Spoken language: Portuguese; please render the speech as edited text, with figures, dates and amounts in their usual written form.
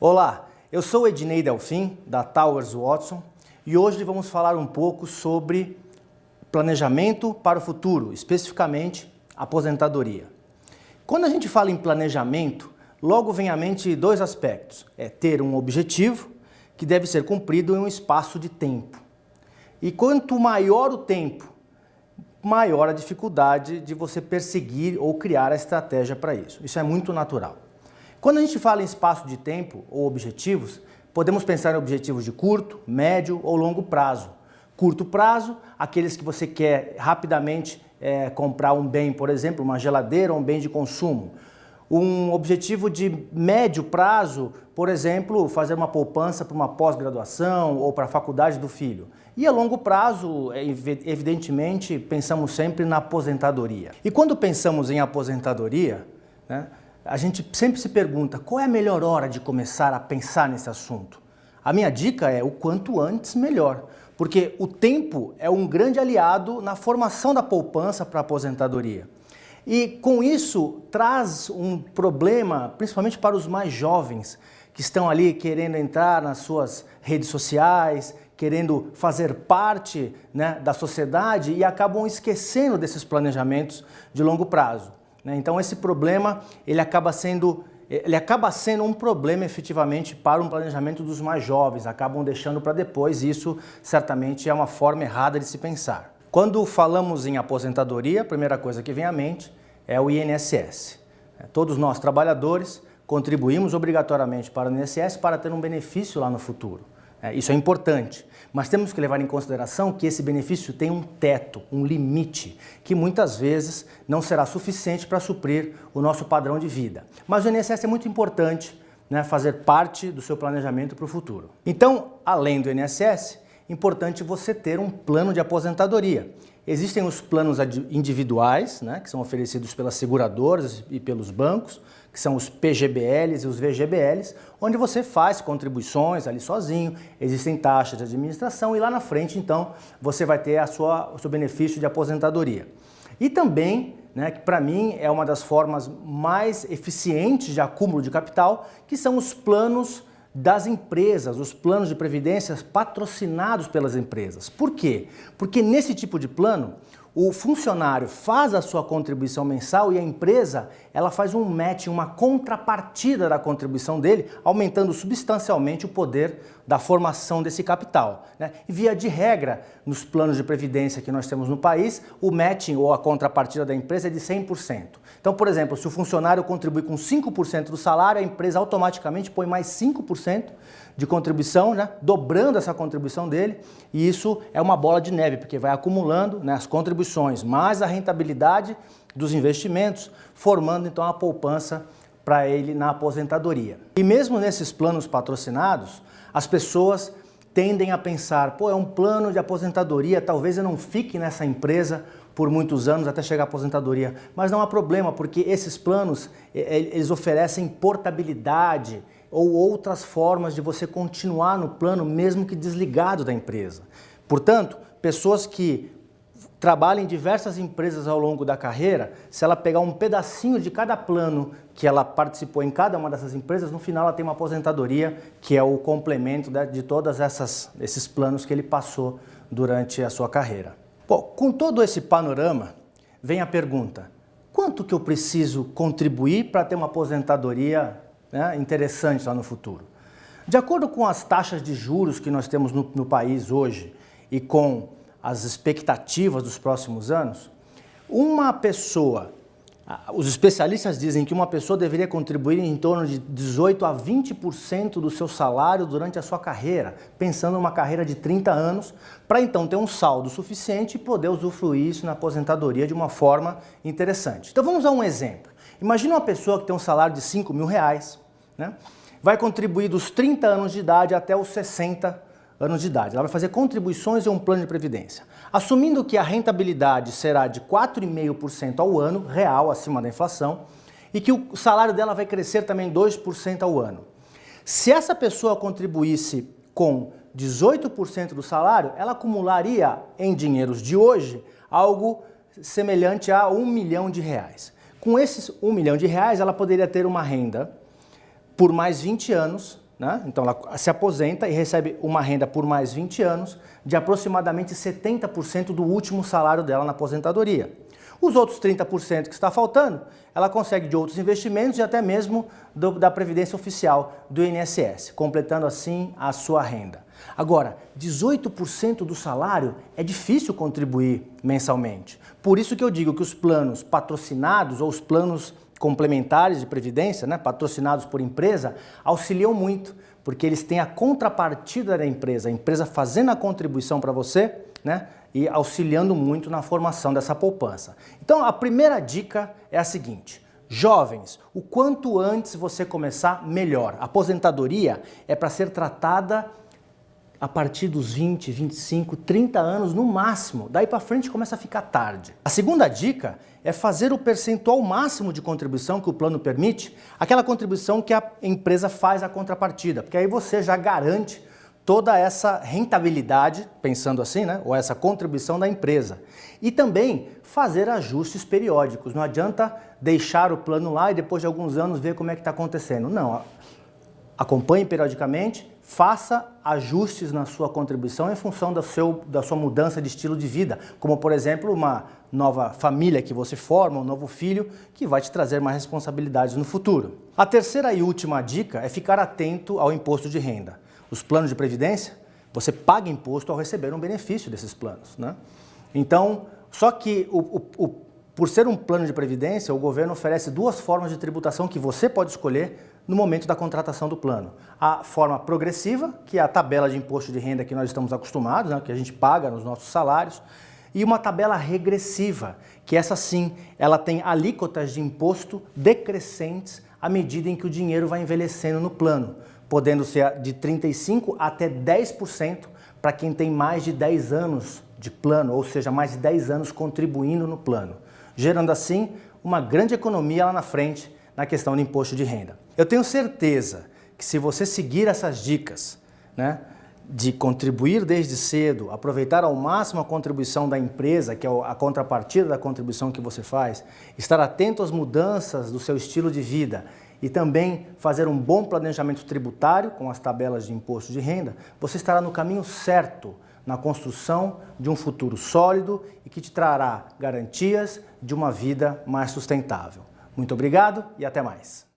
Olá, eu sou Ednei Delfim, da Towers Watson, e hoje vamos falar um pouco sobre planejamento para o futuro, especificamente aposentadoria. Quando a gente fala em planejamento, logo vem à mente dois aspectos. É ter um objetivo que deve ser cumprido em um espaço de tempo. E quanto maior o tempo, maior a dificuldade de você perseguir ou criar a estratégia para isso. Isso é muito natural. Quando a gente fala em espaço de tempo ou objetivos, podemos pensar em objetivos de curto, médio ou longo prazo. Curto prazo, aqueles que você quer rapidamente comprar um bem, por exemplo, uma geladeira ou um bem de consumo. Um objetivo de médio prazo, por exemplo, fazer uma poupança para uma pós-graduação ou para a faculdade do filho. E a longo prazo, evidentemente, pensamos sempre na aposentadoria. E quando pensamos em aposentadoria, né, a gente sempre se pergunta qual é a melhor hora de começar a pensar nesse assunto. A minha dica é o quanto antes melhor, porque o tempo é um grande aliado na formação da poupança para a aposentadoria. E com isso traz um problema, principalmente para os mais jovens, que estão ali querendo entrar nas suas redes sociais, querendo fazer parte, né, da sociedade e acabam esquecendo desses planejamentos de longo prazo. Então esse problema ele acaba sendo um problema efetivamente para um planejamento dos mais jovens, acabam deixando para depois, e isso certamente é uma forma errada de se pensar. Quando falamos em aposentadoria, a primeira coisa que vem à mente é o INSS. Todos nós trabalhadores contribuímos obrigatoriamente para o INSS para ter um benefício lá no futuro. Isso é importante, mas temos que levar em consideração que esse benefício tem um teto, um limite, que muitas vezes não será suficiente para suprir o nosso padrão de vida. Mas o INSS é muito importante, né, fazer parte do seu planejamento para o futuro. Então, além do INSS, é importante você ter um plano de aposentadoria. Existem os planos individuais, né, que são oferecidos pelas seguradoras e pelos bancos, que são os PGBLs e os VGBLs, onde você faz contribuições ali sozinho, existem taxas de administração e lá na frente, então, você vai ter o seu benefício de aposentadoria. E também, né, que para mim é uma das formas mais eficientes de acúmulo de capital, que são os planos das empresas, os planos de previdência patrocinados pelas empresas. Por quê? Porque nesse tipo de plano, o funcionário faz a sua contribuição mensal e a empresa ela faz um match, uma contrapartida da contribuição dele, aumentando substancialmente o poder da formação desse capital, né? E via de regra, nos planos de previdência que nós temos no país, o matching ou a contrapartida da empresa é de 100%. Então, por exemplo, se o funcionário contribui com 5% do salário, a empresa automaticamente põe mais 5% de contribuição, né, dobrando essa contribuição dele, e isso é uma bola de neve, porque vai acumulando, né, as contribuições, mais a rentabilidade dos investimentos, formando então a poupança para ele na aposentadoria. E mesmo nesses planos patrocinados, as pessoas tendem a pensar, pô, é um plano de aposentadoria, talvez eu não fique nessa empresa por muitos anos até chegar à aposentadoria, mas não há problema, porque esses planos, eles oferecem portabilidade ou outras formas de você continuar no plano mesmo que desligado da empresa. Portanto, pessoas que trabalham em diversas empresas ao longo da carreira, se ela pegar um pedacinho de cada plano que ela participou em cada uma dessas empresas, no final ela tem uma aposentadoria que é o complemento de todos esses planos que ele passou durante a sua carreira. Bom, com todo esse panorama, vem a pergunta: quanto que eu preciso contribuir para ter uma aposentadoria, né, interessante lá no futuro? De acordo com as taxas de juros que nós temos no país hoje e com as expectativas dos próximos anos, os especialistas dizem que uma pessoa deveria contribuir em torno de 18 a 20% do seu salário durante a sua carreira, pensando em uma carreira de 30 anos, para então ter um saldo suficiente e poder usufruir isso na aposentadoria de uma forma interessante. Então vamos a um exemplo. Imagina uma pessoa que tem um salário de R$5.000, né? Vai contribuir dos 30 anos de idade até os 60 anos de idade. Ela vai fazer contribuições em um plano de previdência. Assumindo que a rentabilidade será de 4,5% ao ano, real, acima da inflação, e que o salário dela vai crescer também 2% ao ano. Se essa pessoa contribuísse com 18% do salário, ela acumularia em dinheiros de hoje algo semelhante a R$1 milhão. Com esses R$1 milhão, ela poderia ter uma renda por mais 20 anos, né? Então ela se aposenta e recebe uma renda por mais 20 anos de aproximadamente 70% do último salário dela na aposentadoria. Os outros 30% que está faltando, ela consegue de outros investimentos e até mesmo da Previdência Oficial do INSS, completando assim a sua renda. Agora, 18% do salário é difícil contribuir mensalmente. Por isso que eu digo que os planos patrocinados ou os planos complementares de previdência, né, patrocinados por empresa, auxiliam muito, porque eles têm a contrapartida da empresa, a empresa fazendo a contribuição para você, né, e auxiliando muito na formação dessa poupança. Então, a primeira dica é a seguinte: jovens, o quanto antes você começar, melhor. A aposentadoria é para ser tratada a partir dos 20, 25, 30 anos no máximo. Daí para frente começa a ficar tarde. A segunda dica é fazer o percentual máximo de contribuição que o plano permite, aquela contribuição que a empresa faz a contrapartida, porque aí você já garante toda essa rentabilidade, pensando assim, né, ou essa contribuição da empresa. E também fazer ajustes periódicos. Não adianta deixar o plano lá e depois de alguns anos ver como é que está acontecendo. Não, acompanhe periodicamente, faça ajustes na sua contribuição em função da sua mudança de estilo de vida, como por exemplo uma nova família que você forma, um novo filho que vai te trazer mais responsabilidades no futuro. A terceira e última dica é ficar atento ao imposto de renda. Os planos de previdência, você paga imposto ao receber um benefício desses planos, né? Então, só que por ser um plano de previdência, o governo oferece duas formas de tributação que você pode escolher no momento da contratação do plano. A forma progressiva, que é a tabela de imposto de renda que nós estamos acostumados, né, que a gente paga nos nossos salários, e uma tabela regressiva, que essa sim, ela tem alíquotas de imposto decrescentes à medida em que o dinheiro vai envelhecendo no plano, podendo ser de 35% até 10% para quem tem mais de 10 anos de plano, ou seja, mais de 10 anos contribuindo no plano, gerando assim uma grande economia lá na frente na questão do imposto de renda. Eu tenho certeza que se você seguir essas dicas, né, de contribuir desde cedo, aproveitar ao máximo a contribuição da empresa, que é a contrapartida da contribuição que você faz, estar atento às mudanças do seu estilo de vida e também fazer um bom planejamento tributário com as tabelas de imposto de renda, você estará no caminho certo na construção de um futuro sólido e que te trará garantias de uma vida mais sustentável. Muito obrigado e até mais.